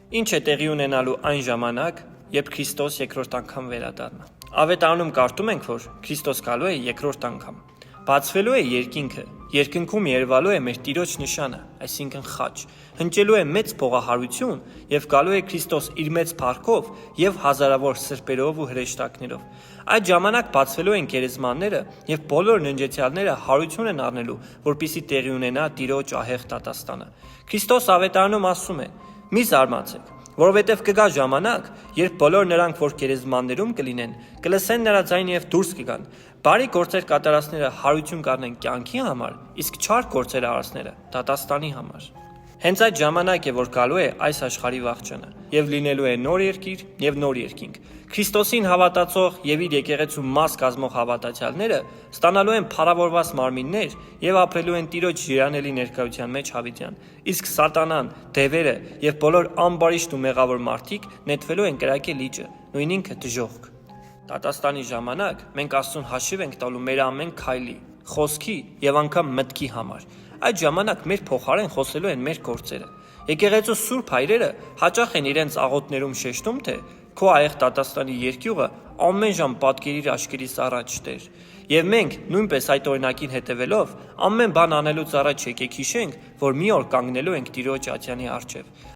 Ինչ է տեղի ունենալու այն ժամանակ, երբ Քրիստոս երկրորդ անգամ վերադառնա։ Ավետարանում կարդում ենք, որ Քրիստոս գալու է երկրորդ անգամ։ Բացվելու է երկինքը, երկնքում երևալու է մեր Տիրոջ նշանը, այսինքն խաչ, հնչելու է մեծ փողահարություն եւ գալու է Քրիստոս իր մեծ փառքով եւ հազարավոր սրբերով ու հրեշտակներով։ Այդ ժամանակ բացվելու են գերեզմանները եւ բոլոր ննջեցյալները հարություն են առնելու, որպիսի տեղի ունենա Տիրոջ ահեղ դատաստանը։ Քրիստոս ավետարանում ասում է. «Մի զարմացեք, որովհետև կգա ժամանակ, երբ բոլոր նրանք, որ գերեզմաններում կլինեն, կլսեն նրա ձայնը եւ դուրս կգան։ Բարի գործեր կատարածները հարություն կառնեն կյանքի համար, իսկ չար գործեր արածները դատաստանի համար»։ Հենց այդ ժամանակ է, որ գալու է այս աշխարհի վախճանը եւ լինելու է նոր երկիր եւ նոր երկինք։ Քրիստոսին հավատացող եւ իր եկեղեցու մաս կազմող հավատացյալները ստանալու են փառավորված մարմիններ եւ ապրելու են Տիրոջ երանելի ներկայության մեջ հավիտյան։ Իսկ սատանան, դևերը եւ բոլոր ամբարիշտ ու մեղավոր մարդիկ նետվելու են կրակե լիճը, նույն ինքը դժոխք։ Դատաստանի ժամանակ մենք Աստծուն հաշիվ ենք տալու մեր ամեն քայլի, խոսքի եւ անգամ մտքի համար։ Այդ ժամանակ մեր փոխարեն խոսելու են մեր գործերը։ Եկեղեցու սուրբ հայրերը հաճախ են իրենց աղոթներում շեշտում, թե քո ահեղ դատաստանի երկյուղը ամեն ժամ պատկերիր աչքերիս առաջ, Տեր։ Եվ մենք նույնպես այդ օրինակին հետևելով ամեն բան անելուց առաջ եկեք հիշենք, որ մի օր կանգնելու ենք Տիրոջ ատյանի առջև։